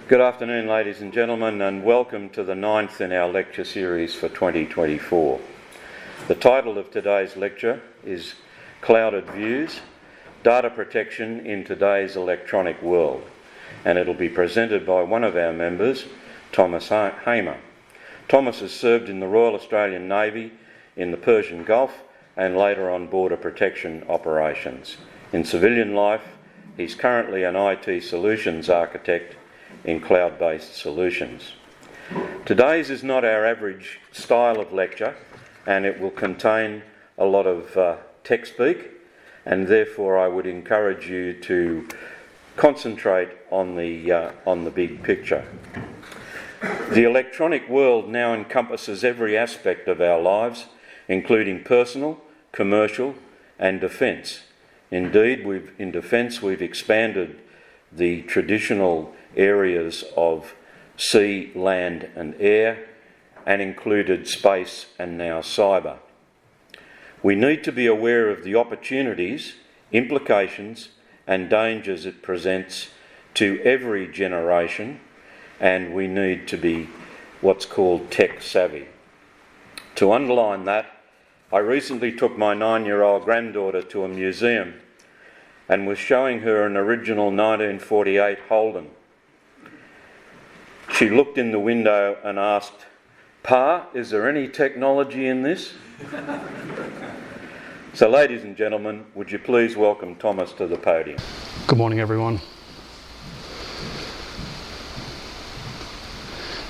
Good afternoon, ladies and gentlemen, and welcome to the 9th in our lecture series for 2024. The title of today's lecture is Clouded Views, Data Protection in Today's Electronic World, and it'll be presented by one of our members, Thomas Hamer. Thomas has served in the Royal Australian Navy in the Persian Gulf and later on border protection operations. In civilian life, he's currently an IT Solutions Architect in cloud-based solutions. Today's is not our average style of lecture, and it will contain a lot of tech speak, and therefore I would encourage you to concentrate on the big picture. The electronic world now encompasses every aspect of our lives, including personal, commercial and defence. Indeed, in defence we've expanded the traditional areas of sea, land and air, and included space and now cyber. We need to be aware of the opportunities, implications and dangers it presents to every generation, and we need to be what's called tech savvy. To underline that, I recently took my 9-year-old granddaughter to a museum and was showing her an original 1948 Holden. She looked in the window and asked, "Pa, is there any technology in this?" So ladies and gentlemen, would you please welcome Thomas to the podium. Good morning everyone.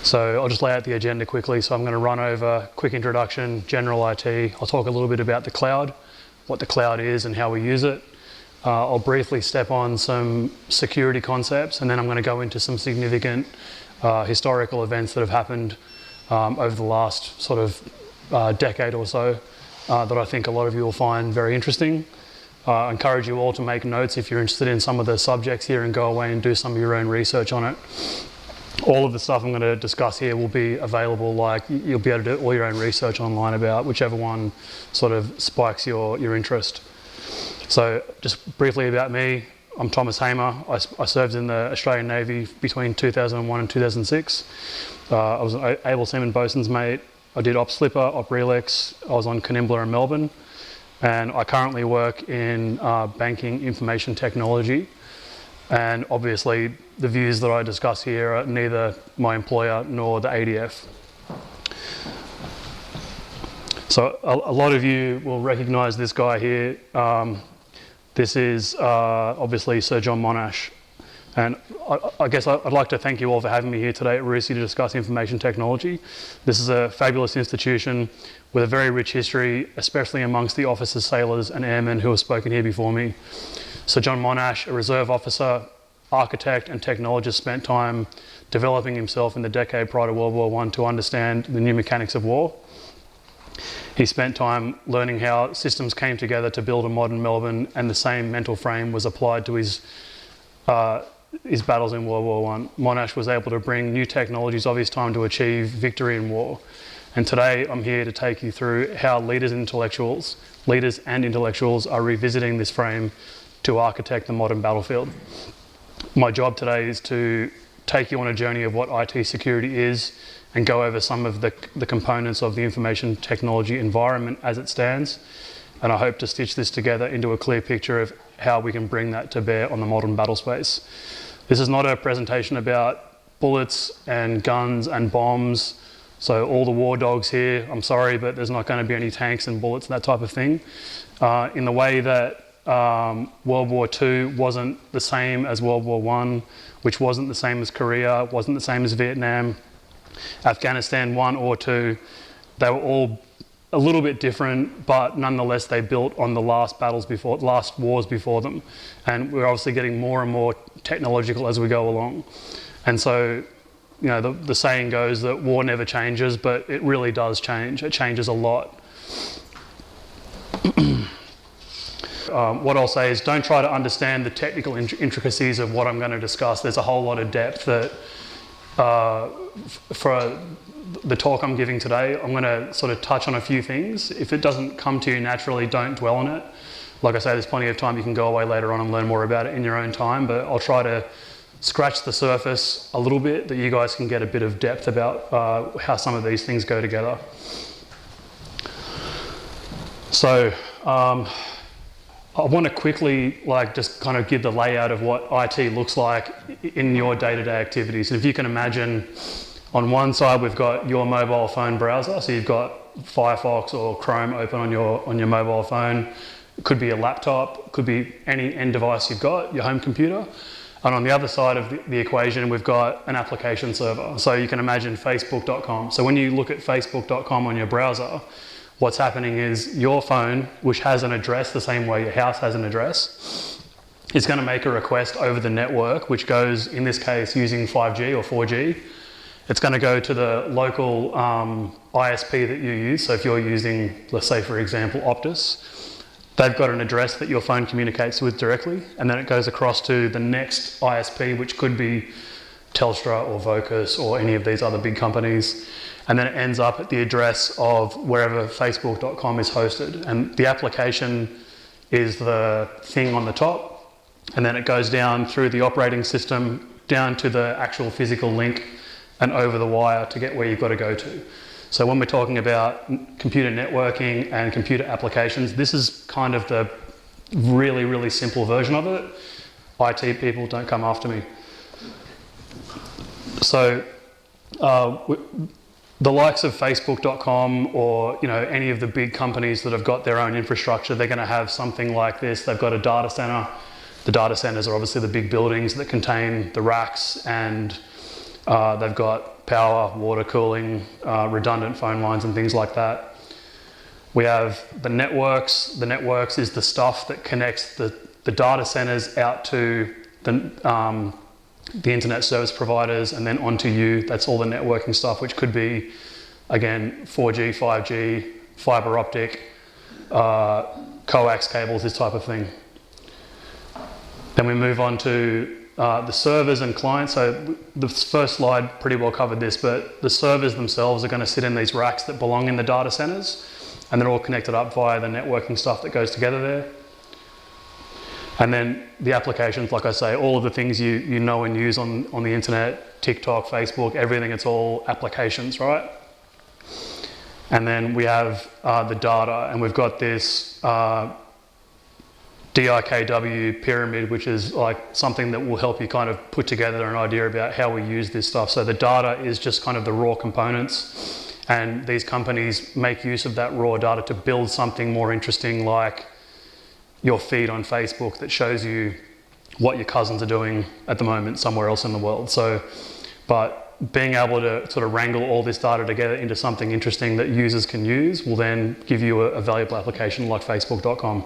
So I'll just lay out the agenda quickly. So I'm going to run over quick introduction, general IT. I'll talk a little bit about the cloud, what the cloud is and how we use it. I'll briefly step on some security concepts, and then I'm going to go into some significant historical events that have happened over the last sort of decade or so that I think a lot of you will find very interesting. I encourage you all to make notes if you're interested in some of the subjects here and go away and do some of your own research on it. All of the stuff I'm going to discuss here will be available, like you'll be able to do all your own research online about whichever one sort of spikes your interest. So just briefly about me, I'm Thomas Hamer. I served in the Australian Navy between 2001 and 2006. I was an able seaman bosun's mate. I did Op Slipper, Op Relax. I was on Canimbla and Melbourne. And I currently work in banking information technology. And obviously the views that I discuss here are neither my employer nor the ADF. So a lot of you will recognise this guy here. This is obviously Sir John Monash. And I guess I'd like to thank you all for having me here today at RUSI to discuss information technology. This is a fabulous institution with a very rich history, especially amongst the officers, sailors and airmen who have spoken here before me. Sir John Monash, a reserve officer, architect and technologist, spent time developing himself in the decade prior to World War I to understand the new mechanics of war. He spent time learning how systems came together to build a modern Melbourne, and the same mental frame was applied to his battles in World War I. Monash was able to bring new technologies of his time to achieve victory in war. And today I'm here to take you through how leaders and intellectuals are revisiting this frame to architect the modern battlefield. My job today is to take you on a journey of what IT security is and go over some of the components of the information technology environment as it stands. And I hope to stitch this together into a clear picture of how we can bring that to bear on the modern battle space. This is not a presentation about bullets and guns and bombs. So all the war dogs here, I'm sorry, but there's not going to be any tanks and bullets and that type of thing. In the way that World War II wasn't the same as World War I, which wasn't the same as Korea, wasn't the same as Vietnam, Afghanistan 1 or 2, they were all a little bit different, but nonetheless they built on the last wars before them. And we're obviously getting more and more technological as we go along. And so, you know, the saying goes that war never changes, but it really does change. It changes a lot. What I'll say is don't try to understand the technical intricacies of what I'm going to discuss. There's a whole lot of depth that for the talk I'm giving today, I'm going to sort of touch on a few things. If it doesn't come to you naturally, don't dwell on it. Like I say, there's plenty of time. You can go away later on and learn more about it in your own time, but I'll try to scratch the surface a little bit, that you guys can get a bit of depth about how some of these things go together. So I want to quickly just kind of give the layout of what IT looks like in your day-to-day activities. And if you can imagine, on one side we've got your mobile phone browser, so you've got Firefox or Chrome open on your mobile phone. It could be a laptop, it could be any end device you've got, your home computer. And on the other side of the equation, we've got an application server. So you can imagine facebook.com. So when you look at facebook.com on your browser, what's happening is your phone, which has an address the same way your house has an address, is going to make a request over the network, which goes, in this case, using 5G or 4G. It's going to go to the local ISP that you use. So if you're using, let's say, for example, Optus, they've got an address that your phone communicates with directly, and then it goes across to the next ISP, which could be Telstra or Vocus or any of these other big companies. And then it ends up at the address of wherever facebook.com is hosted. And the application is the thing on the top, and then it goes down through the operating system, down to the actual physical link, and over the wire to get where you've got to go to. So when we're talking about computer networking and computer applications, this is kind of the really, really simple version of it. IT people, don't come after me. So the likes of facebook.com or any of the big companies that have got their own infrastructure, they're going to have something like this. They've got a data center. The data centers are obviously the big buildings that contain the racks, and they've got power, water, cooling, redundant phone lines and things like that. We have the networks. The networks is the stuff that connects the data centers out to the internet service providers and then onto you. That's all the networking stuff, which could be, again, 4G, 5G, fiber optic, coax cables, this type of thing. Then we move on to the servers and clients. So the first slide pretty well covered this, but the servers themselves are going to sit in these racks that belong in the data centers, and they're all connected up via the networking stuff that goes together there. And then the applications, like I say, all of the things you know and use on the internet, TikTok, Facebook, everything, it's all applications, right? And then we have the data, and we've got this DIKW pyramid, which is like something that will help you kind of put together an idea about how we use this stuff. So the data is just kind of the raw components, and these companies make use of that raw data to build something more interesting, like your feed on Facebook that shows you what your cousins are doing at the moment somewhere else in the world. So, but being able to sort of wrangle all this data together into something interesting that users can use will then give you a valuable application like facebook.com.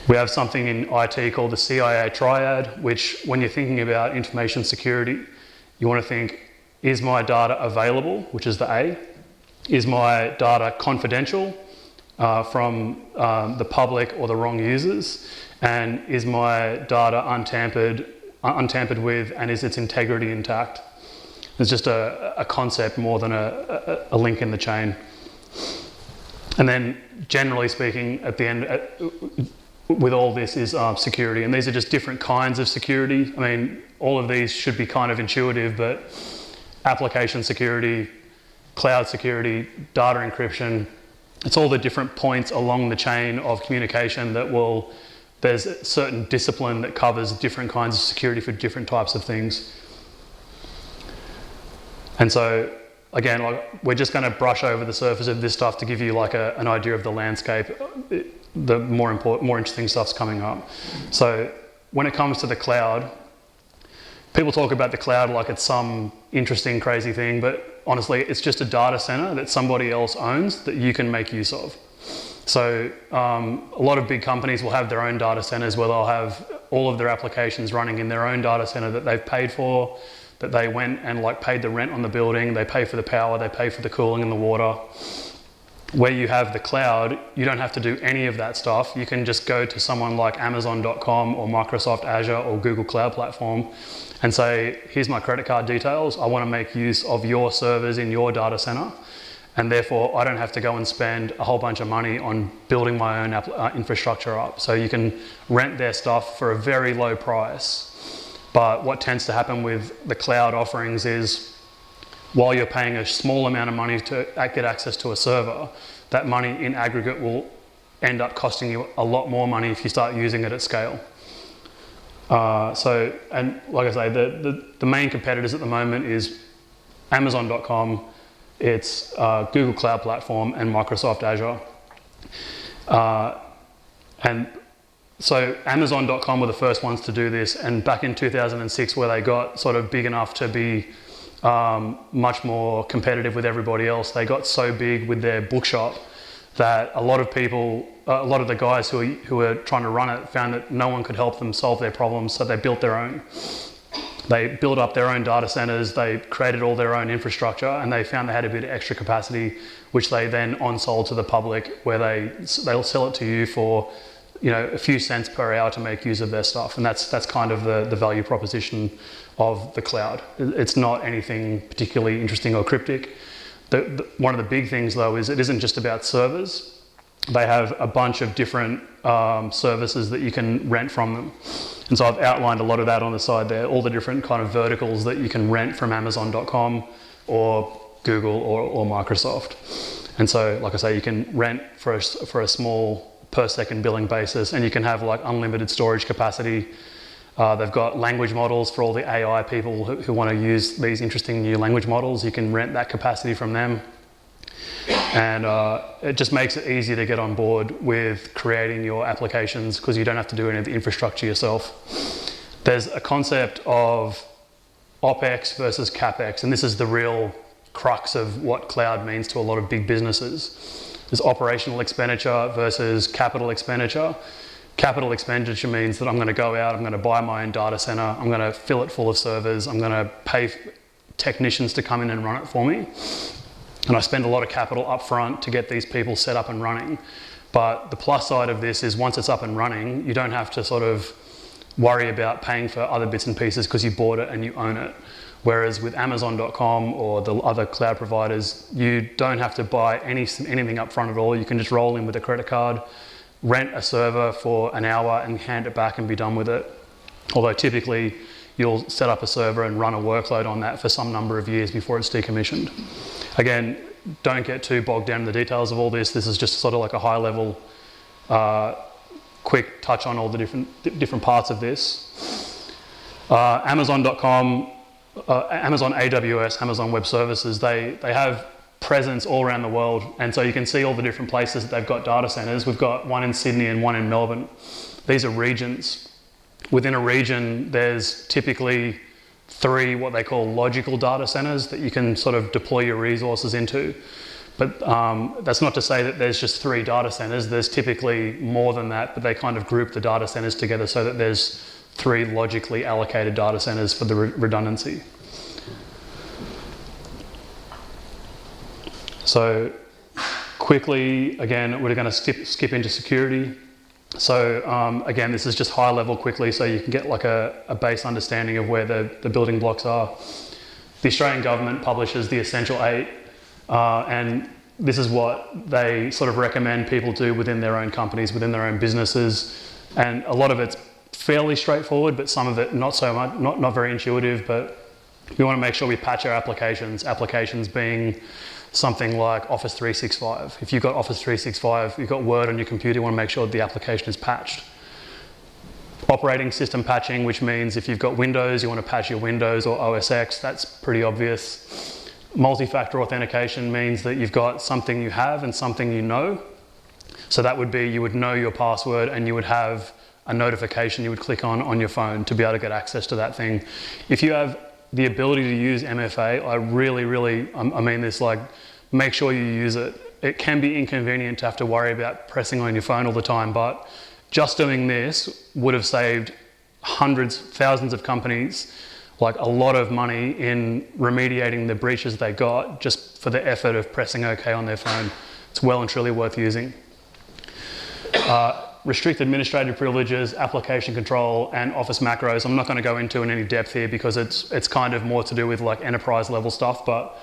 We have something in IT called the CIA triad, which when you're thinking about information security, you want to think, is my data available, which is the A? Is my data confidential from the public or the wrong users? And is my data untampered with, and is its integrity intact? It's just a concept more than a link in the chain. And then generally speaking, at the end, with all this is security, and these are just different kinds of security. I mean, all of these should be kind of intuitive, but application security, cloud security, data encryption, it's all the different points along the chain of communication that there's a certain discipline that covers different kinds of security for different types of things. And so, again, we're just going to brush over the surface of this stuff to give you like an idea of the landscape. The more interesting stuff's coming up. So when it comes to the cloud, people talk about the cloud like it's some interesting, crazy thing, but honestly, it's just a data center that somebody else owns that you can make use of. So a lot of big companies will have their own data centers where they'll have all of their applications running in their own data center that they've paid for, that they went and paid the rent on the building, they pay for the power, they pay for the cooling and the water. Where you have the cloud, you don't have to do any of that stuff. You can just go to someone like Amazon.com or Microsoft Azure or Google Cloud Platform and say, here's my credit card details. I want to make use of your servers in your data center. and therefore I don't have to go and spend a whole bunch of money on building my own infrastructure up. So you can rent their stuff for a very low price. But what tends to happen with the cloud offerings is, while you're paying a small amount of money to get access to a server, that money in aggregate will end up costing you a lot more money if you start using it at scale. And like I say, the main competitors at the moment is Amazon.com, it's Google Cloud Platform, and Microsoft Azure. And so Amazon.com were the first ones to do this, and back in 2006, where they got sort of big enough to be much more competitive with everybody else, they got so big with their bookshop that a lot of the guys who were trying to run it found that no one could help them solve their problems, so they built their own. They built up their own data centers, they created all their own infrastructure, and they found they had a bit of extra capacity, which they then on-sold to the public, where they'll sell it to you for, you know, a few cents per hour to make use of their stuff. And that's kind of the value proposition of the cloud. It's not anything particularly interesting or cryptic. One of the big things, though, is it isn't just about servers. They have a bunch of different services that you can rent from them. And so I've outlined a lot of that on the side there, all the different kind of verticals that you can rent from Amazon.com or Google or Microsoft. And so, like I say, you can rent for a small per second billing basis, and you can have like unlimited storage capacity. They've got language models for all the AI people who want to use these interesting new language models. You can rent that capacity from them. And it just makes it easier to get on board with creating your applications, because you don't have to do any of the infrastructure yourself. There's a concept of OpEx versus CapEx, and this is the real crux of what cloud means to a lot of big businesses. There's operational expenditure versus capital expenditure. Capital expenditure means that I'm going to go out, I'm going to buy my own data center, I'm going to fill it full of servers, I'm going to pay technicians to come in and run it for me. And I spend a lot of capital up front to get these people set up and running. But the plus side of this is, once it's up and running, you don't have to sort of worry about paying for other bits and pieces, because you bought it and you own it. Whereas with Amazon.com or the other cloud providers, you don't have to buy anything up front at all. You can just roll in with a credit card, rent a server for an hour and hand it back and be done with it. Although typically you'll set up a server and run a workload on that for some number of years before it's decommissioned. Again, don't get too bogged down in the details of all this. This is just sort of like a high level, quick touch on all the different parts of this. Amazon.com, Amazon AWS, Amazon Web Services, they have presence all around the world, and so you can see all the different places that they've got data centers. We've got one in Sydney and one in Melbourne. These are regions. Within a region, there's typically 3 what they call logical data centers that you can sort of deploy your resources into. But that's not to say that there's just 3 data centers. There's typically more than that, but they kind of group the data centers together so that there's 3 logically allocated data centers for the redundancy. So quickly, again, we're going to skip into security. So again, this is just high level quickly, so you can get like a base understanding of where the building blocks are. The Australian government publishes the Essential 8, and this is what they sort of recommend people do within their own companies, within their own businesses. And a lot of it's fairly straightforward, but some of it not so much, not very intuitive. But we want to make sure we patch our applications being something like Office 365. If you've got Office 365, you've got Word on your computer, you want to make sure that the application is patched. Operating system patching, which means if you've got Windows, you want to patch your Windows or OS X, that's pretty obvious. Multi-factor authentication means that you've got something you have and something you know. So that would be, you would know your password and you would have a notification you would click on your phone to be able to get access to that thing. If you have the ability to use MFA, I really, I mean this, like, make sure you use it. It can be inconvenient to have to worry about pressing on your phone all the time, but just doing this would have saved hundreds, thousands of companies, like a lot of money in remediating the breaches they got just for the effort of pressing OK on their phone. It's well and truly worth using. Restrict administrative privileges, application control, and Office macros. I'm not going to go into in any depth here because it's kind of more to do with like enterprise level stuff. But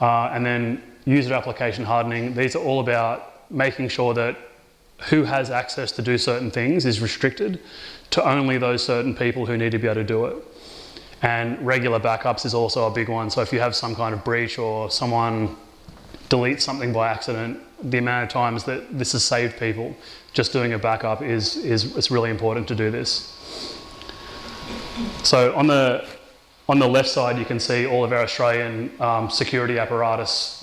and then user application hardening. These are all about making sure that who has access to do certain things is restricted to only those certain people who need to be able to do it. And regular backups is also a big one. So if you have some kind of breach or someone deletes something by accident, the amount of times that this has saved people, just doing a backup it's really important to do this. So on the left side, you can see all of our Australian security apparatus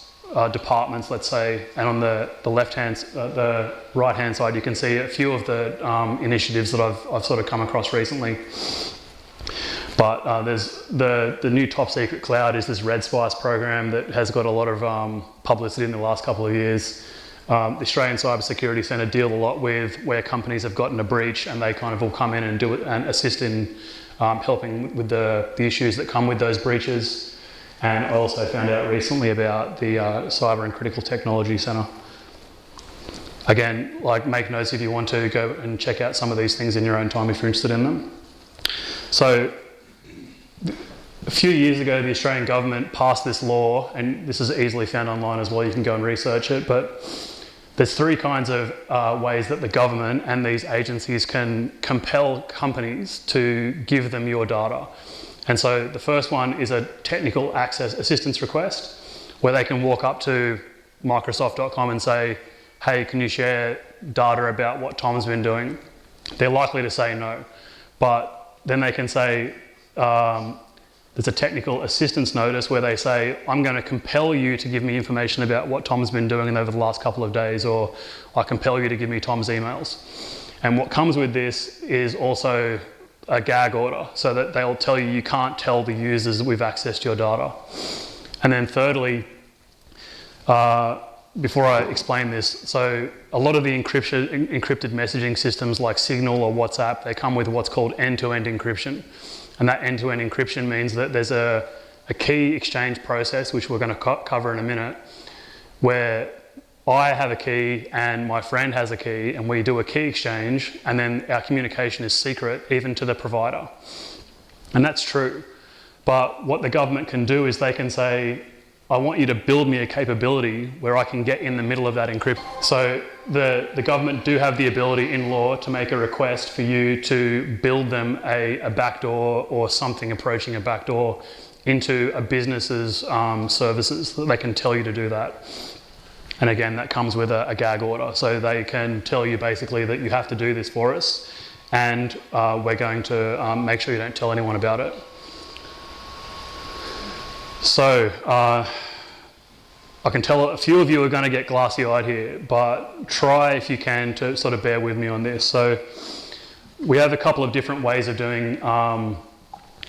departments, let's say, and on the right-hand side, you can see a few of the initiatives that I've sort of come across recently. But there's the new top secret cloud is this Red Spice program that has got a lot of publicity in the last couple of years. The Australian Cyber Security Centre deal a lot with where companies have gotten a breach and they kind of will come in and do it and assist in helping with the issues that come with those breaches. And I also found out recently about the Cyber and Critical Technology Centre. Again, like, make notes if you want to go and check out some of these things in your own time if you're interested in them. So a few years ago, the Australian government passed this law, and this is easily found online as well, you can go and research it, but there's three kinds of ways that the government and these agencies can compel companies to give them your data. And so the first one is a technical access assistance request, where they can walk up to Microsoft.com and say, hey, can you share data about what Tom's been doing? They're likely to say no. But then they can say, there's a technical assistance notice where they say, I'm going to compel you to give me information about what Tom's been doing over the last couple of days, or I compel you to give me Tom's emails. And what comes with this is also a gag order, so that they'll tell you you can't tell the users that we've accessed your data. And then thirdly, before I explain this, so a lot of the encrypted messaging systems like Signal or WhatsApp, they come with what's called end-to-end encryption. And that end-to-end encryption means that there's a key exchange process, which we're going to cover in a minute, where I have a key and my friend has a key, and we do a key exchange, and then our communication is secret even to the provider. And that's true. But what the government can do is they can say, I want you to build me a capability where I can get in the middle of that encryption. So the government do have the ability in law to make a request for you to build them a backdoor or something approaching a backdoor into a business's services. They can tell you to do that. And again, that comes with a gag order. So they can tell you basically that you have to do this for us, and we're going to make sure you don't tell anyone about it. So I can tell a few of you are going to get glassy-eyed here, but try if you can to sort of bear with me on this. So we have a couple of different ways of doing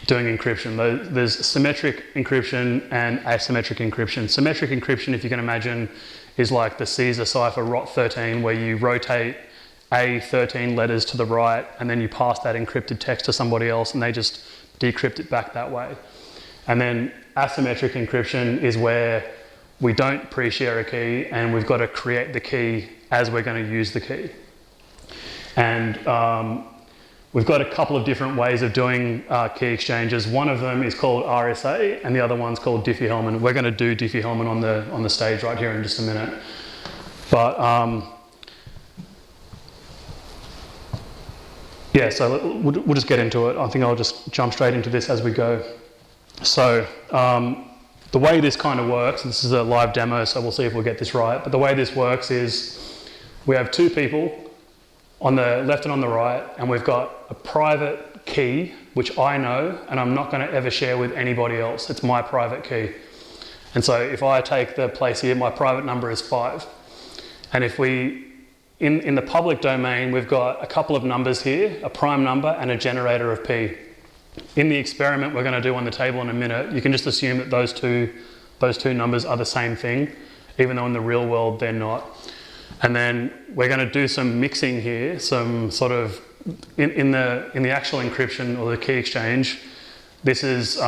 encryption. There's symmetric encryption and asymmetric encryption. Symmetric encryption, if you can imagine, is like the Caesar cipher ROT13, where you rotate A 13 letters to the right and then you pass that encrypted text to somebody else and they just decrypt it back that way. And then asymmetric encryption is where we don't pre-share a key and we've got to create the key as we're going to use the key. And we've got a couple of different ways of doing key exchanges. One of them is called RSA and the other one's called Diffie-Hellman. We're going to do Diffie-Hellman on the stage right here in just a minute. But yeah, so we'll just get into it. I think I'll just jump straight into this as we go. So the way this kind of works, this is a live demo, so we'll see if we'll get this right, but the way this works is we have two people on the left and on the right, and we've got a private key, which I know, and I'm not going to ever share with anybody else. It's my private key. And so if I take the place here, my private number is 5. And if we, in the public domain, we've got a couple of numbers here, a prime number and a generator of P. In the experiment we're going to do on the table in a minute, you can just assume that those two numbers are the same thing, even though in the real world they're not. And then we're going to do some mixing here, some sort of, in the actual encryption or the key exchange, this is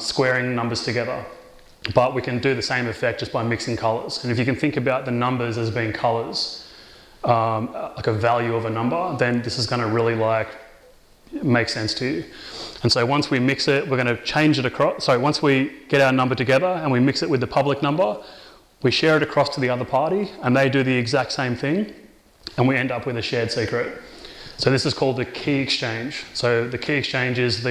squaring numbers together. But we can do the same effect just by mixing colours. And if you can think about the numbers as being colours, like a value of a number, then this is going to really make sense to you. And so once we mix it, we're going to change it across. So once we get our number together and we mix it with the public number, we share it across to the other party, and they do the exact same thing, and we end up with a shared secret. So this is called the key exchange. So the key exchange is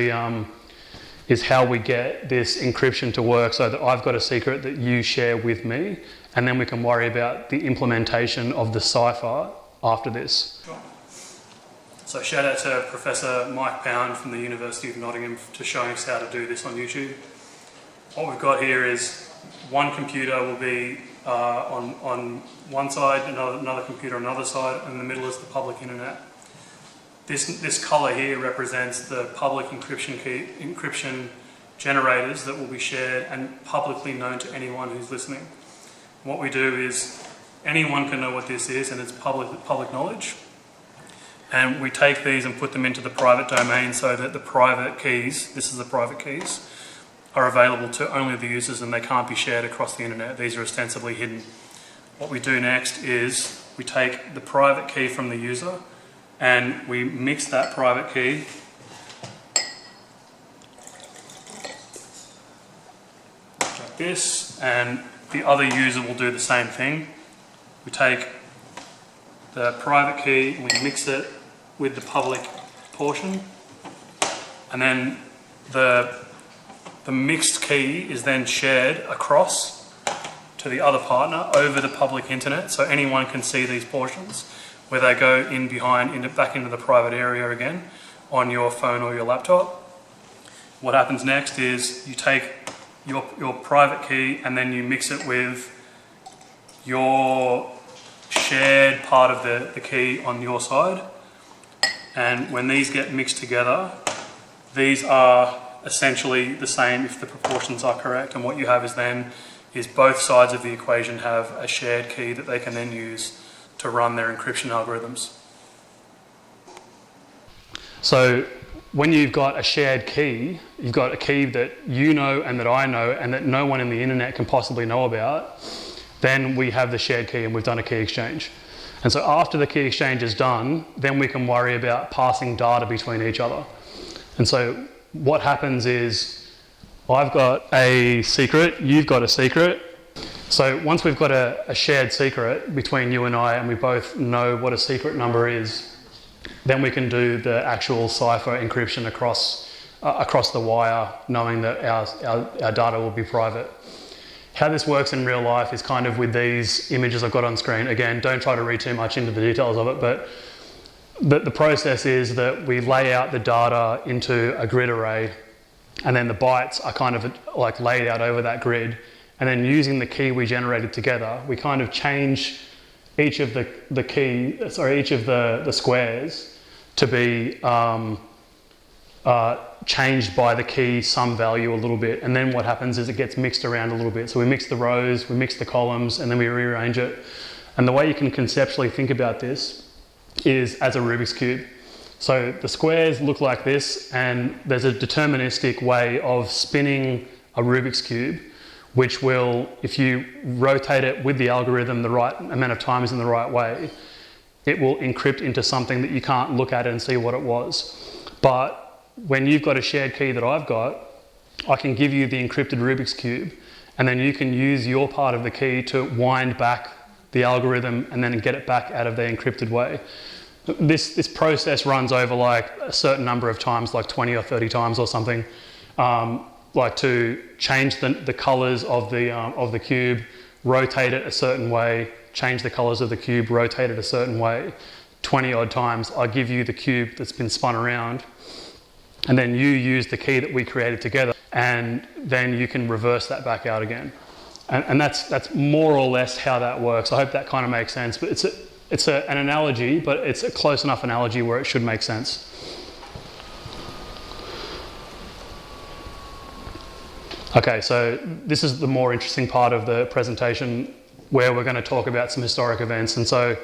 is how we get this encryption to work, so that I've got a secret that you share with me, and then we can worry about the implementation of the cipher after this. So shout out to Professor Mike Pound from the University of Nottingham for showing us how to do this on YouTube. What we've got here is one computer will be on one side, another computer on another side, and in the middle is the public internet. This colour here represents the public encryption generators that will be shared and publicly known to anyone who's listening. What we do is anyone can know what this is, and it's public knowledge. And we take these and put them into the private domain so that the private keys, this is the private keys, are available to only the users, and they can't be shared across the internet. These are ostensibly hidden. What we do next is we take the private key from the user and we mix that private key like this, and the other user will do the same thing. We take the private key and we mix it with the public portion, and then the mixed key is then shared across to the other partner over the public internet, so anyone can see these portions, where they go in behind, back into the private area again on your phone or your laptop. What happens next is you take your private key and then you mix it with your shared part of the key on your side. And when these get mixed together, these are essentially the same if the proportions are correct. And what you have is both sides of the equation have a shared key that they can then use to run their encryption algorithms. So when you've got a shared key, you've got a key that you know and that I know and that no one in the internet can possibly know about, then we have the shared key and we've done a key exchange. And so after the key exchange is done, then we can worry about passing data between each other. And so what happens is I've got a secret, you've got a secret. So once we've got a shared secret between you and I, and we both know what a secret number is, then we can do the actual cipher encryption across the wire, knowing that our data will be private. How this works in real life is kind of with these images I've got on screen. Again, don't try to read too much into the details of it, but the process is that we lay out the data into a grid array, and then the bytes are kind of like laid out over that grid. And then using the key we generated together, we kind of change each of the squares to be changed by the key some value a little bit. And then what happens is it gets mixed around a little bit. So we mix the rows, we mix the columns, and then we rearrange it. And the way you can conceptually think about this is as a Rubik's Cube. So the squares look like this, and there's a deterministic way of spinning a Rubik's Cube, which will, if you rotate it with the algorithm the right amount of times in the right way, it will encrypt into something that you can't look at it and see what it was. But when you've got a shared key that I've got, I can give you the encrypted Rubik's Cube, and then you can use your part of the key to wind back the algorithm and then get it back out of the encrypted way. This process runs over like a certain number of times, like 20 or 30 times or something. Like to change the colours of the cube, rotate it a certain way, change the colours of the cube, rotate it a certain way, 20 odd times. I give you the cube that's been spun around, and then you use the key that we created together, and then you can reverse that back out again. And that's more or less how that works. I hope that kind of makes sense. But it's an analogy, but it's a close enough analogy where it should make sense. Okay, so this is the more interesting part of the presentation, where we're going to talk about some historic events. And so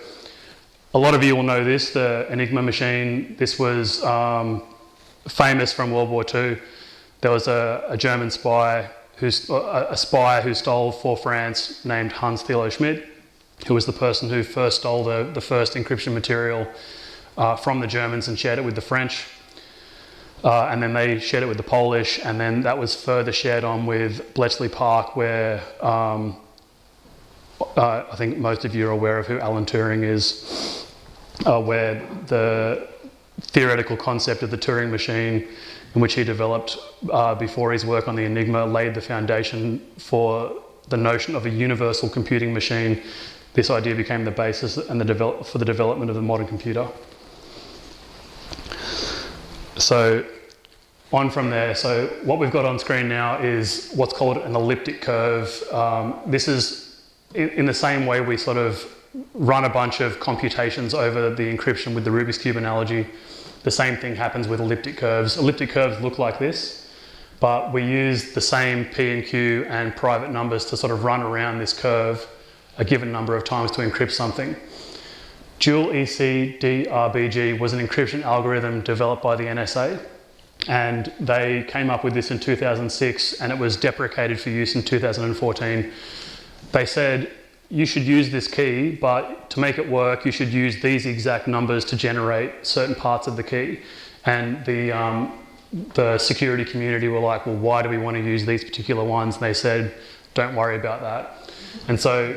a lot of you will know this, the Enigma machine. This was famous from World War II. There was a German spy, who stole for France, named Hans Thilo Schmidt, who was the person who first stole the first encryption material from the Germans and shared it with the French. And then they shared it with the Polish, and then that was further shared on with Bletchley Park, where I think most of you are aware of who Alan Turing is, where the theoretical concept of the Turing machine, in which he developed before his work on the Enigma, laid the foundation for the notion of a universal computing machine. This idea became the basis and for the development of the modern computer. So on from there, so what we've got on screen now is what's called an elliptic curve. This is in the same way we sort of run a bunch of computations over the encryption with the Rubik's Cube analogy. The same thing happens with elliptic curves. Elliptic curves look like this, but we use the same P and Q and private numbers to sort of run around this curve a given number of times to encrypt something. Dual ECDRBG was an encryption algorithm developed by the NSA, and they came up with this in 2006, and it was deprecated for use in 2014. They said, you should use this key, but to make it work, you should use these exact numbers to generate certain parts of the key. And the security community were like, well, why do we want to use these particular ones? And they said, don't worry about that. And so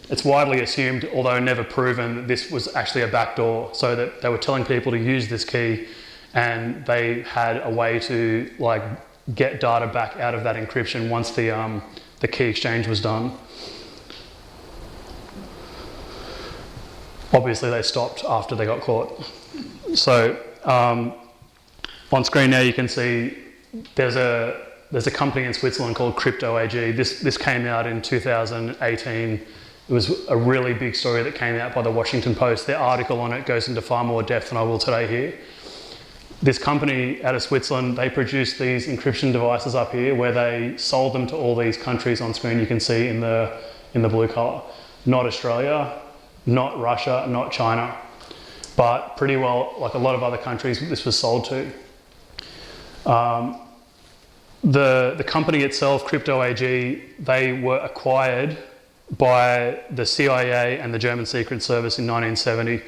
it's widely assumed, although never proven, that this was actually a backdoor, so that they were telling people to use this key, and they had a way to like get data back out of that encryption once the key exchange was done. Obviously, they stopped after they got caught. So on screen now, you can see there's a company in Switzerland called Crypto AG. This came out in 2018. It was a really big story that came out by the Washington Post. Their article on it goes into far more depth than I will today here. This company out of Switzerland, they produced these encryption devices up here where they sold them to all these countries on screen. You can see in the blue colour. Not Australia, not Russia, not China, but pretty well, like a lot of other countries, this was sold to. The company itself, Crypto AG, they were acquired by the CIA and the German Secret Service in 1970.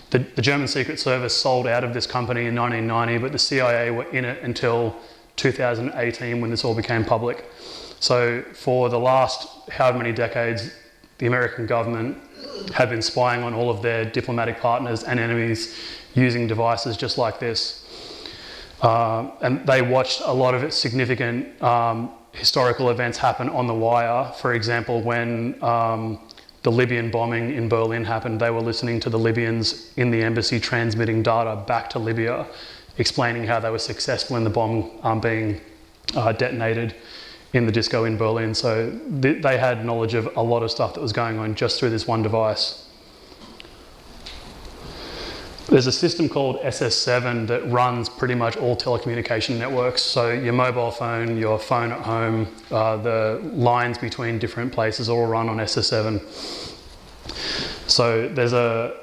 The German Secret Service sold out of this company in 1990, but the CIA were in it until 2018 when this all became public. So for the last however many decades, the American government had been spying on all of their diplomatic partners and enemies using devices just like this. And they watched a lot of its significant historical events happen on the wire. For example, when the Libyan bombing in Berlin happened, they were listening to the Libyans in the embassy transmitting data back to Libya, explaining how they were successful in the bomb being detonated in the disco in Berlin. So they had knowledge of a lot of stuff that was going on just through this one device. There's a system called SS7 that runs pretty much all telecommunication networks. So your mobile phone, your phone at home, the lines between different places all run on SS7. So there's a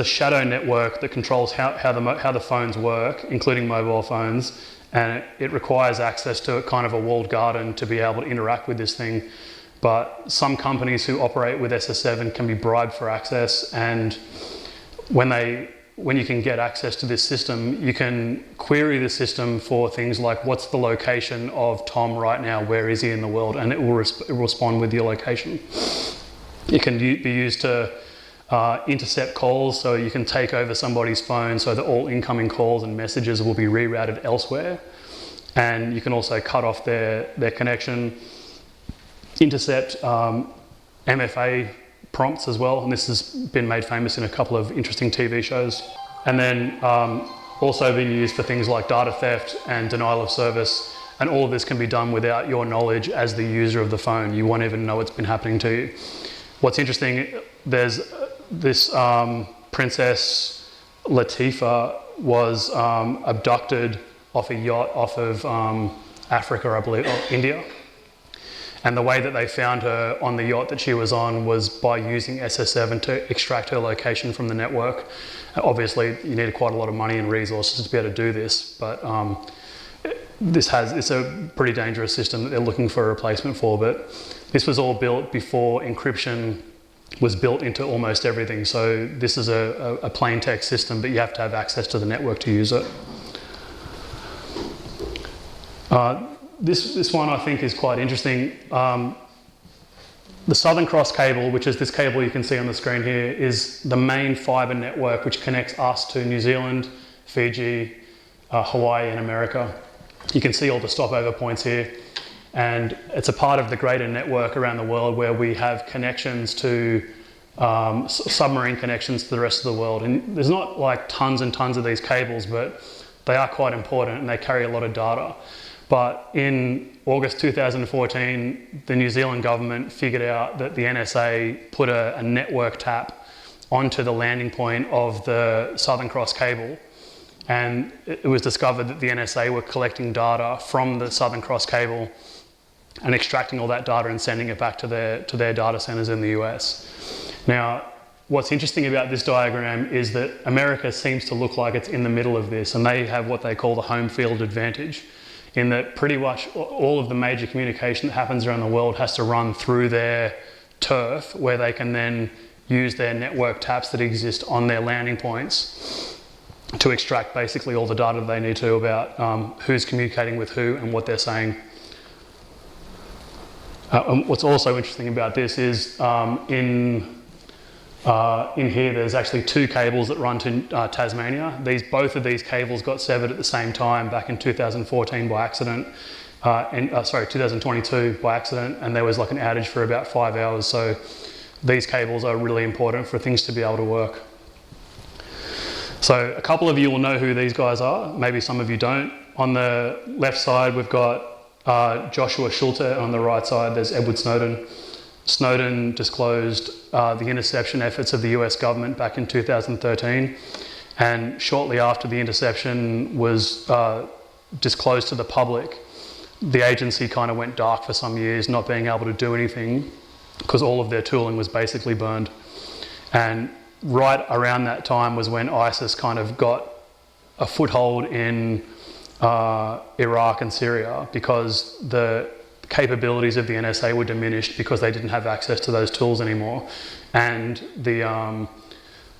shadow network that controls how the phones work, including mobile phones, and it requires access to kind of a walled garden to be able to interact with this thing. But some companies who operate with SS7 can be bribed for access, and when you can get access to this system, you can query the system for things like, what's the location of Tom right now, where is he in the world, and it will respond with your location. It can be used to intercept calls, so you can take over somebody's phone so that all incoming calls and messages will be rerouted elsewhere, and you can also cut off their connection. Intercept MFA prompts as well, and this has been made famous in a couple of interesting TV shows. And then also being used for things like data theft and denial of service, and all of this can be done without your knowledge as the user of the phone. You won't even know it's been happening to you. What's interesting, there's this Princess Latifah was abducted off a yacht off of Africa, I believe, or India. And the way that they found her on the yacht that she was on was by using SS7 to extract her location from the network. Obviously, you need quite a lot of money and resources to be able to do this, but it's a pretty dangerous system that they're looking for a replacement for. But this was all built before encryption was built into almost everything. So this is a plain text system, but you have to have access to the network to use it. This one I think is quite interesting. The Southern Cross cable, which is this cable you can see on the screen here, is the main fibre network which connects us to New Zealand, Fiji, Hawaii and America. You can see all the stopover points here, and it's a part of the greater network around the world where we have connections to submarine connections to the rest of the world. And there's not like tons and tons of these cables, but they are quite important and they carry a lot of data. But in August 2014, the New Zealand government figured out that the NSA put a network tap onto the landing point of the Southern Cross cable. And it was discovered that the NSA were collecting data from the Southern Cross cable and extracting all that data and sending it back to their data centers in the US. Now, what's interesting about this diagram is that America seems to look like it's in the middle of this, and they have what they call the home field advantage, in that pretty much all of the major communication that happens around the world has to run through their turf, where they can then use their network taps that exist on their landing points to extract basically all the data they need to about who's communicating with who and what they're saying. And what's also interesting about this is in here there's actually two cables that run to Tasmania. Both of these cables got severed at the same time back in 2014 by accident, 2022 by accident, and there was like an outage for about 5 hours. So these cables are really important for things to be able to work. So a couple of you will know who these guys are, maybe some of you don't. On the left side we've got Joshua Schulte, and on the right side there's Edward Snowden. Snowden disclosed the interception efforts of the US government back in 2013, and shortly after the interception was disclosed to the public, the agency kind of went dark for some years, not being able to do anything because all of their tooling was basically burned. And right around that time was when ISIS kind of got a foothold in Iraq and Syria, because the capabilities of the NSA were diminished because they didn't have access to those tools anymore, and the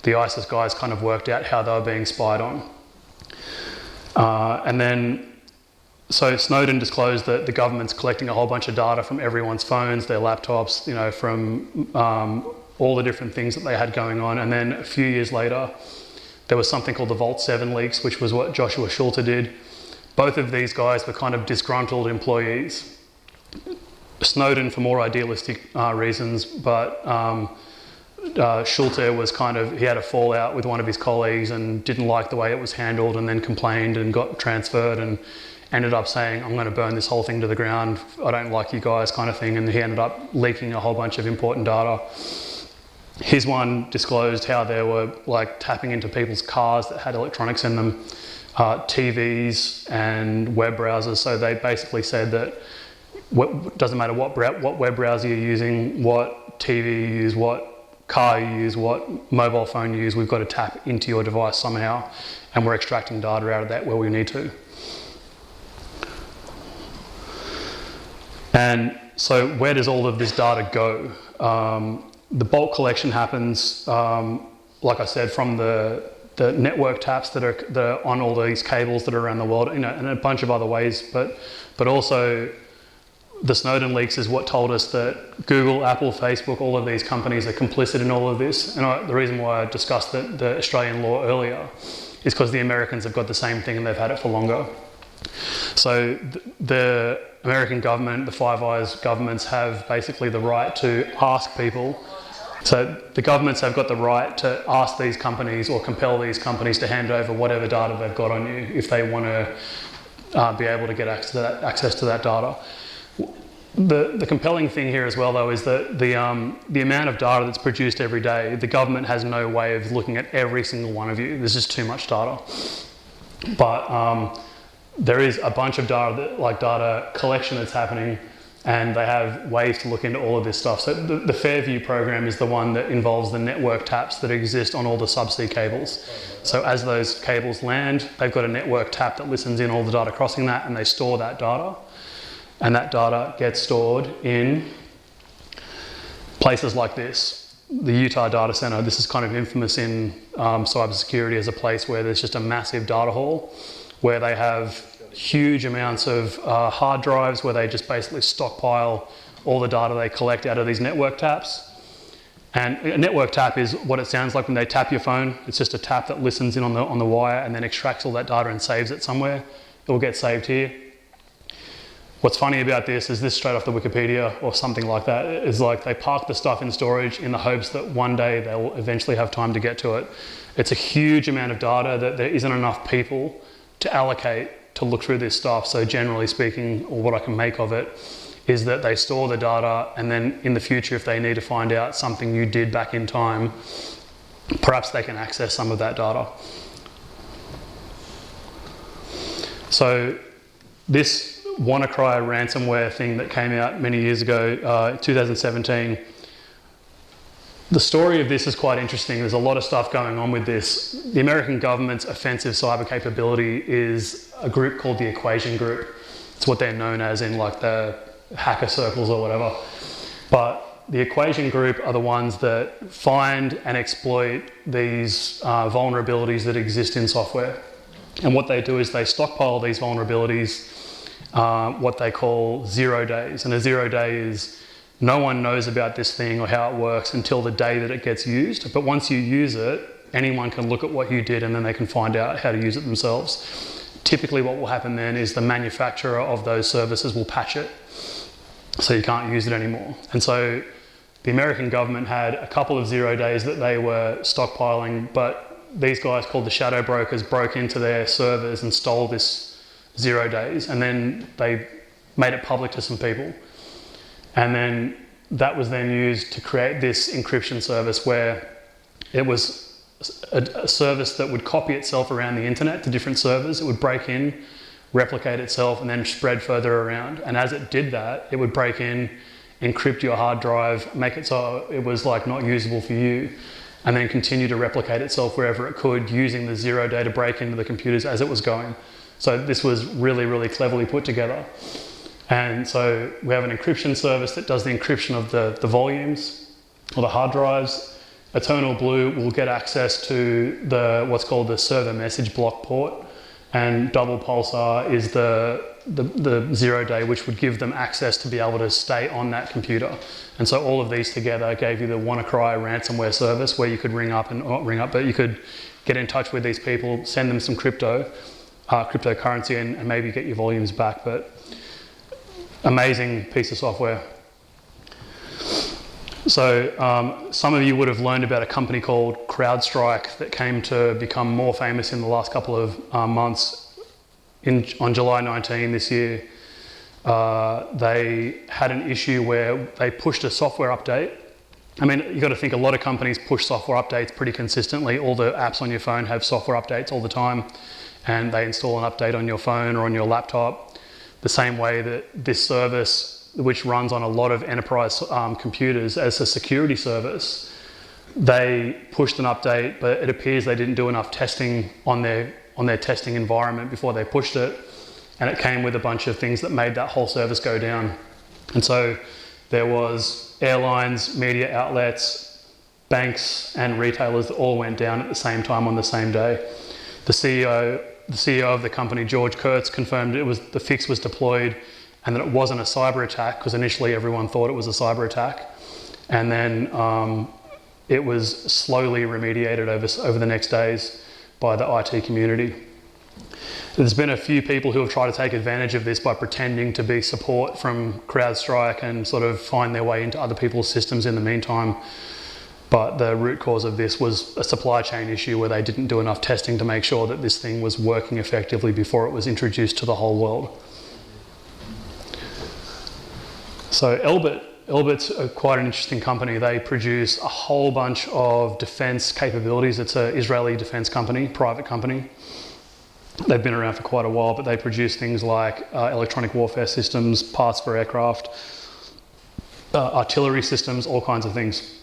ISIS guys kind of worked out how they were being spied on. And then, so Snowden disclosed that the government's collecting a whole bunch of data from everyone's phones, their laptops, you know, from all the different things that they had going on. And then a few years later, there was something called the Vault 7 leaks, which was what Joshua Schulte did. Both of these guys were kind of disgruntled employees. Snowden for more idealistic reasons, but Schulte was he had a fallout with one of his colleagues and didn't like the way it was handled, and then complained and got transferred and ended up saying, I'm going to burn this whole thing to the ground, I don't like you guys, kind of thing. And he ended up leaking a whole bunch of important data. His one disclosed how they were like tapping into people's cars that had electronics in them, TVs and web browsers. So they basically said that doesn't matter what web browser you're using, what TV you use, what car you use, what mobile phone you use, we've got to tap into your device somehow, and we're extracting data out of that where we need to. And so where does all of this data go? The bulk collection happens, like I said, from the network taps that are on all these cables that are around the world, you know, and a bunch of other ways, but also the Snowden leaks is what told us that Google, Apple, Facebook, all of these companies are complicit in all of this. And the reason why I discussed the Australian law earlier is because the Americans have got the same thing and they've had it for longer. So the American government, the Five Eyes governments, have basically the right to ask people. So the governments have got the right to ask these companies or compel these companies to hand over whatever data they've got on you if they want to be able to get access to that data. The compelling thing here as well, though, is that the amount of data that's produced every day, the government has no way of looking at every single one of you. There's just too much data. But there is a bunch of data collection that's happening, and they have ways to look into all of this stuff. So the Fairview program is the one that involves the network taps that exist on all the subsea cables. So as those cables land, they've got a network tap that listens in all the data crossing that, and they store that data. And that data gets stored in places like this. The Utah data center, this is kind of infamous in cybersecurity as a place where there's just a massive data hall where they have huge amounts of hard drives where they just basically stockpile all the data they collect out of these network taps. And a network tap is what it sounds like when they tap your phone. It's just a tap that listens in on the wire and then extracts all that data and saves it somewhere. It will get saved here. What's funny about this is this straight off the Wikipedia or something like that is like they park the stuff in storage in the hopes that one day they'll eventually have time to get to it. It's a huge amount of data that there isn't enough people to allocate to look through this stuff. So generally speaking, or what I can make of it, is that they store the data and then in the future, if they need to find out something you did back in time, perhaps they can access some of that data. So this WannaCry ransomware thing that came out many years ago, 2017, the story of this is quite interesting. There's a lot of stuff going on with this. The American government's offensive cyber capability is a group called the Equation Group. It's what they're known as in like the hacker circles or whatever. But the Equation Group are the ones that find and exploit these vulnerabilities that exist in software. And what they do is they stockpile these vulnerabilities, what they call 0 days. And a 0 day is no one knows about this thing or how it works until the day that it gets used. But once you use it, anyone can look at what you did and then they can find out how to use it themselves. Typically what will happen then is the manufacturer of those services will patch it, so you can't use it anymore. And so the American government had a couple of 0 days that they were stockpiling, but these guys called the shadow brokers broke into their servers and stole this 0 days, and then they made it public to some people. And then that was then used to create this encryption service where it was a service that would copy itself around the internet to different servers. It would break in, replicate itself, and then spread further around. And as it did that, it would break in, encrypt your hard drive, make it so it was like not usable for you, and then continue to replicate itself wherever it could using the 0 day to break into the computers as it was going. So this was really, really cleverly put together. And so we have an encryption service that does the encryption of the volumes or the hard drives. Eternal Blue will get access to what's called the server message block port, and Double Pulsar is the 0 day, which would give them access to be able to stay on that computer. And so all of these together gave you the WannaCry ransomware service where you could ring up, and not ring up, but you could get in touch with these people, send them some cryptocurrency and maybe get your volumes back. But amazing piece of software. So some of you would have learned about a company called CrowdStrike that came to become more famous in the last couple of months. On July 19 this year, they had an issue where they pushed a software update. I mean, you've got to think a lot of companies push software updates pretty consistently. All the apps on your phone have software updates all the time, and they install an update on your phone or on your laptop. The same way that this service, which runs on a lot of enterprise computers as a security service, they pushed an update, but it appears they didn't do enough testing on their testing environment before they pushed it, and it came with a bunch of things that made that whole service go down. And so there was airlines, media outlets, banks and retailers that all went down at the same time on the same day. The CEO of the company, George Kurtz, confirmed the fix was deployed and that it wasn't a cyber attack, because initially everyone thought it was a cyber attack. And then it was slowly remediated over the next days by the IT community. There's been a few people who have tried to take advantage of this by pretending to be support from CrowdStrike and sort of find their way into other people's systems in the meantime. But the root cause of this was a supply chain issue where they didn't do enough testing to make sure that this thing was working effectively before it was introduced to the whole world. So Elbit's quite an interesting company. They produce a whole bunch of defense capabilities. It's an Israeli defense company, private company. They've been around for quite a while, but they produce things like electronic warfare systems, parts for aircraft, artillery systems, all kinds of things.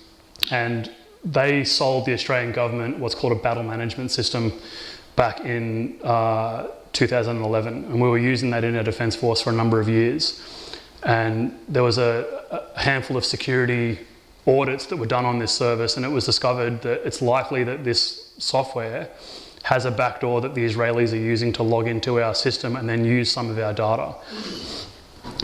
And they sold the Australian government what's called a battle management system back in 2011. And we were using that in our defence force for a number of years. And there was a handful of security audits that were done on this service, and it was discovered that it's likely that this software has a backdoor that the Israelis are using to log into our system and then use some of our data.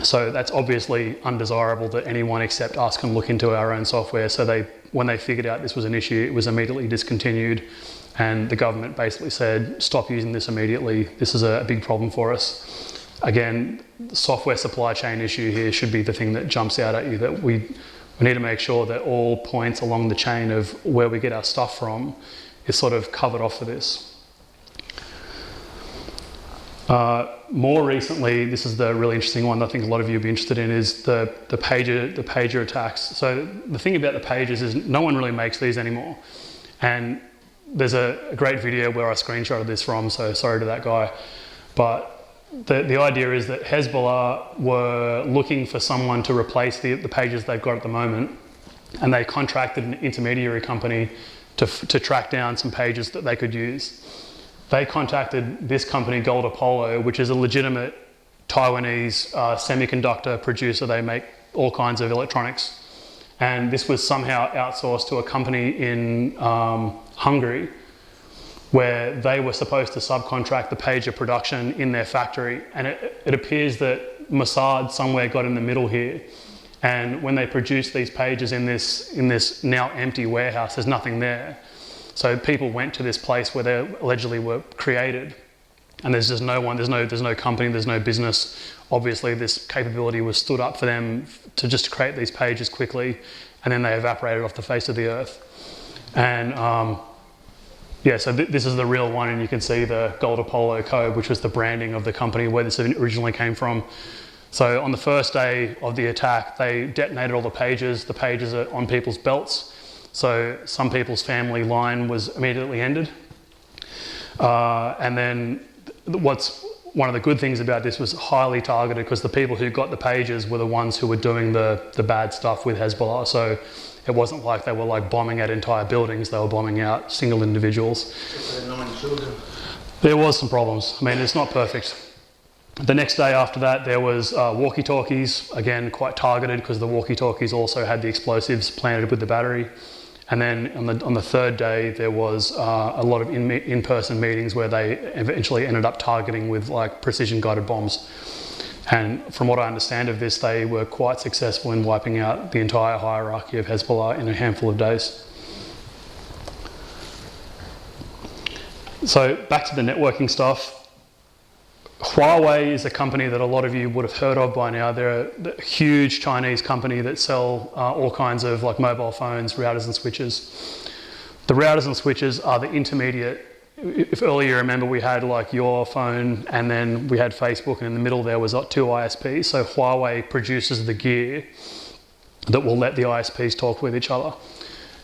So that's obviously undesirable that anyone except us can look into our own software. So when they figured out this was an issue, it was immediately discontinued, and the government basically said, stop using this immediately. This is a big problem for us. Again, the software supply chain issue here should be the thing that jumps out at you, that we need to make sure that all points along the chain of where we get our stuff from is sort of covered off for this. More recently, this is the really interesting one that I think a lot of you will be interested in, is the pager attacks. So the thing about the pagers is no one really makes these anymore. And there's a great video where I screenshotted this from, so sorry to that guy. But the idea is that Hezbollah were looking for someone to replace the pagers they've got at the moment, and they contracted an intermediary company to track down some pages that they could use. They contacted this company, Gold Apollo, which is a legitimate Taiwanese semiconductor producer. They make all kinds of electronics. And this was somehow outsourced to a company in Hungary, where they were supposed to subcontract the pager production in their factory. And it appears that Mossad somewhere got in the middle here. And when they produced these pages in this now empty warehouse, there's nothing there. So people went to this place where they allegedly were created, and there's just no one, there's no company, there's no business. Obviously this capability was stood up for them to just create these pages quickly, and then they evaporated off the face of the earth. And yeah, so this is the real one, and you can see the Gold Apollo code, which was the branding of the company where this originally came from. So on the first day of the attack, they detonated all the pages. The pages are on people's belts. So some people's family line was immediately ended. And then one of the good things about this was highly targeted, because the people who got the pages were the ones who were doing the bad stuff with Hezbollah. So it wasn't like they were like bombing out entire buildings, they were bombing out single individuals. There was some problems. I mean, it's not perfect. The next day after that, there was walkie-talkies, again, quite targeted, because the walkie-talkies also had the explosives planted with the battery. And then on the third day, there was a lot of in-person meetings where they eventually ended up targeting with like precision-guided bombs. And from what I understand of this, they were quite successful in wiping out the entire hierarchy of Hezbollah in a handful of days. So back to the networking stuff. Huawei is a company that a lot of you would have heard of by now. They're a huge Chinese company that sell all kinds of like mobile phones, routers and switches. The routers and switches are the intermediate. If earlier you remember, we had like your phone, and then we had Facebook, and in the middle there was two ISPs. So Huawei produces the gear that will let the ISPs talk with each other.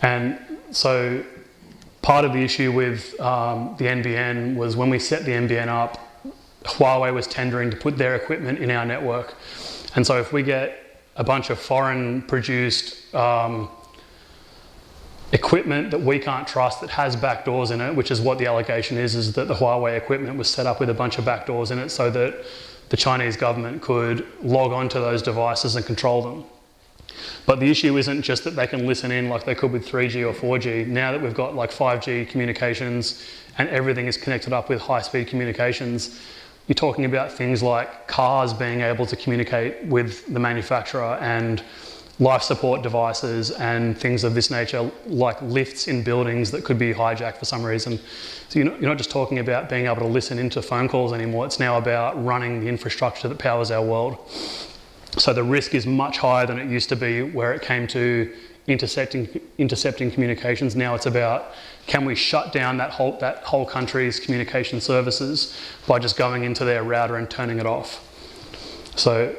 And so part of the issue with the NBN was when we set the NBN up, Huawei was tendering to put their equipment in our network. And so if we get a bunch of foreign produced equipment that we can't trust, that has backdoors in it, which is what the allegation is that the Huawei equipment was set up with a bunch of backdoors in it so that the Chinese government could log onto those devices and control them. But the issue isn't just that they can listen in like they could with 3G or 4G. Now that we've got like 5G communications and everything is connected up with high-speed communications, you're talking about things like cars being able to communicate with the manufacturer, and life support devices and things of this nature, like lifts in buildings that could be hijacked for some reason. So you're not just talking about being able to listen into phone calls anymore, it's now about running the infrastructure that powers our world. So the risk is much higher than it used to be where it came to intercepting communications. Now it's about, can we shut down that whole country's communication services by just going into their router and turning it off. So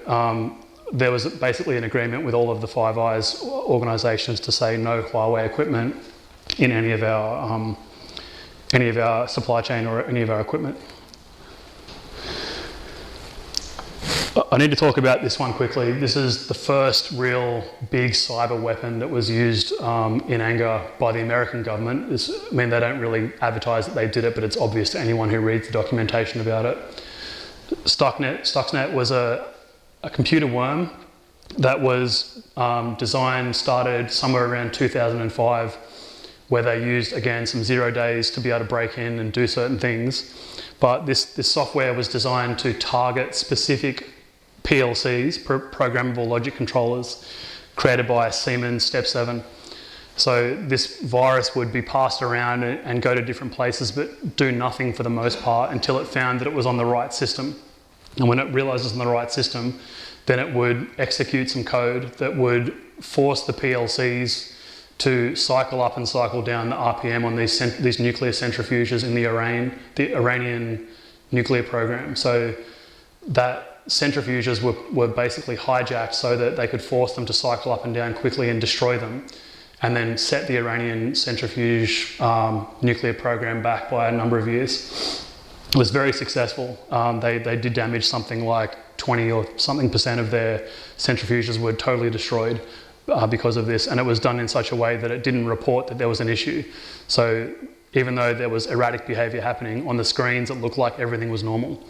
there was basically an agreement with all of the Five Eyes organisations to say no Huawei equipment in any of our supply chain or any of our equipment. I need to talk about this one quickly. This is the first real big cyber weapon that was used in anger by the American government. I mean, they don't really advertise that they did it, but it's obvious to anyone who reads the documentation about it. Stuxnet was a computer worm that was started somewhere around 2005, where they used, again, some 0 days to be able to break in and do certain things. But this software was designed to target specific PLCs, programmable logic controllers, created by Siemens Step 7. So this virus would be passed around and go to different places, but do nothing for the most part until it found that it was on the right system. And when it realised it was on the right system, then it would execute some code that would force the PLCs to cycle up and cycle down the RPM on these nuclear centrifuges in the Iranian nuclear program. So that centrifuges were basically hijacked so that they could force them to cycle up and down quickly and destroy them, and then set the Iranian centrifuge nuclear program back by a number of years. It was very successful. They did damage something like 20 or something % of their centrifuges were totally destroyed because of this, and it was done in such a way that it didn't report that there was an issue. So even though there was erratic behaviour happening, on the screens it looked like everything was normal.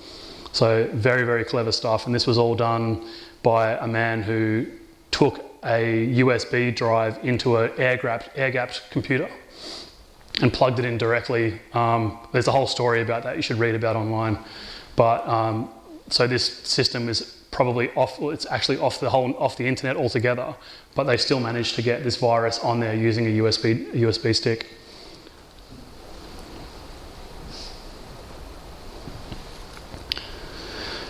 So very, very clever stuff, and this was all done by a man who took a USB drive into an air-gapped computer and plugged it in directly. There's a whole story about that you should read about online. But so this system is probably off, it's actually off the internet altogether, but they still managed to get this virus on there using a USB stick.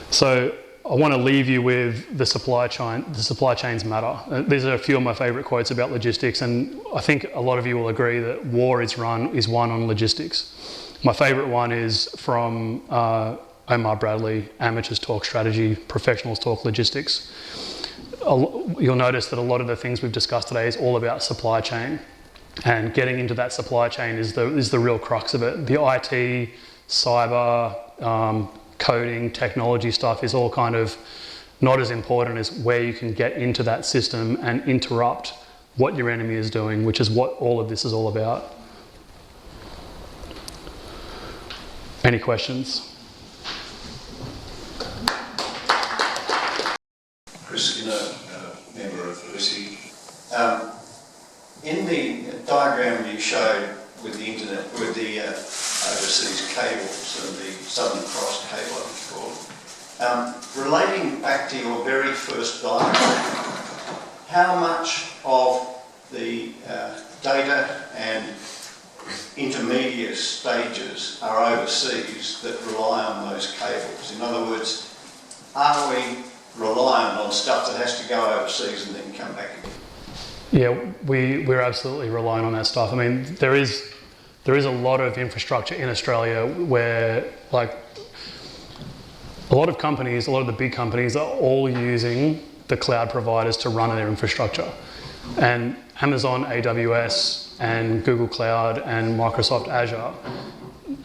So I want to leave you with the supply chains matter. These are a few of my favourite quotes about logistics, and I think a lot of you will agree that war is won on logistics. My favourite one is from Omar Bradley, Amateurs Talk Strategy, Professionals Talk Logistics. You'll notice that a lot of the things we've discussed today is all about supply chain, and getting into that supply chain is the real crux of it. The IT, cyber, coding, technology stuff is all kind of not as important as where you can get into that system and interrupt what your enemy is doing, which is what all of this is all about. Any questions? Chris Skinner, member of Lucy. In the diagram you showed with the internet, with the overseas cables and the Southern Cross cable, I think it's called, relating back to your very first diagram, how much of the data and intermediate stages are overseas that rely on those cables? In other words, are we reliant on stuff that has to go overseas and then come back again? Yeah, we're absolutely relying on that stuff. I mean, there is a lot of infrastructure in Australia where, like, a lot of the big companies are all using the cloud providers to run their infrastructure. And Amazon, AWS, and Google Cloud, and Microsoft Azure,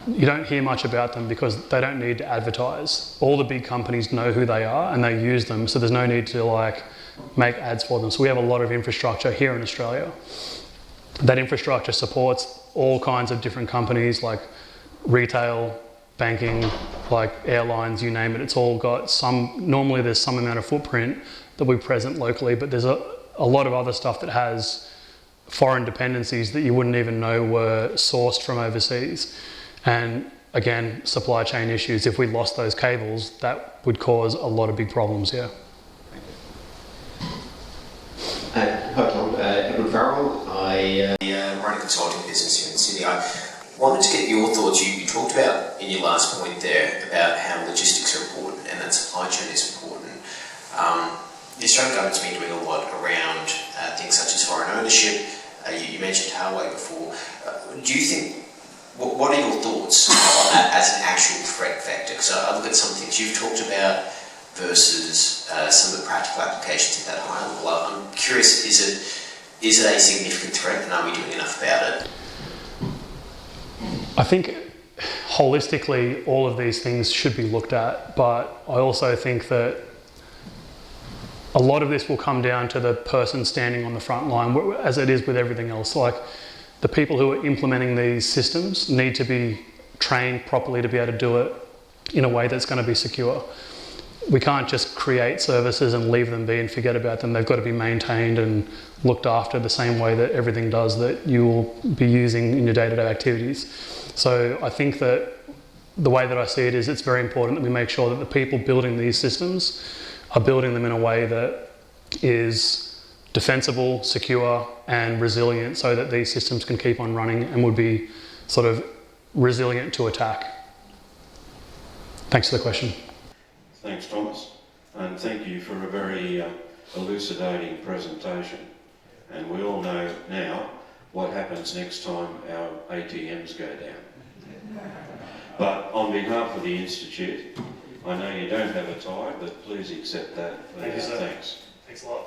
you don't hear much about them because they don't need to advertise. All the big companies know who they are and they use them, so there's no need to make ads for them. So we have a lot of infrastructure here in Australia. That infrastructure supports all kinds of different companies like retail, banking, like airlines, you name it. It's all got normally there's some amount of footprint that we present locally, but there's a lot of other stuff that has foreign dependencies that you wouldn't even know were sourced from overseas. And again, supply chain issues. If we lost those cables, that would cause a lot of big problems, yeah. Hi Tom, Edward Farrell. I run a consulting business here in Sydney. I wanted to get your thoughts. You talked about in your last point there about how logistics are important and that supply chain is important. The Australian government's been doing a lot around things such as foreign ownership. You mentioned Huawei before. Do you think, what are your thoughts on that as an actual threat vector? Because I look at some things you've talked about versus some of the practical applications at that high level. I'm curious, is it a significant threat, and are we doing enough about it? I think holistically all of these things should be looked at, but I also think that a lot of this will come down to the person standing on the front line, as it is with everything else. Like, the people who are implementing these systems need to be trained properly to be able to do it in a way that's going to be secure. we can't just create services and leave them be and forget about them. They've got to be maintained and looked after the same way that everything does that you will be using in your day-to-day activities. So I think that the way that I see it is it's very important that we make sure that the people building these systems are building them in a way that is defensible, secure and resilient so that these systems can keep on running and would be sort of resilient to attack. Thanks for the question. Thanks, Thomas, and thank you for a very elucidating presentation. And we all know now what happens next time our ATMs go down. But on behalf of the Institute, I know you don't have a tie, but please accept that. Thank you, sir. Thanks. Thanks a lot.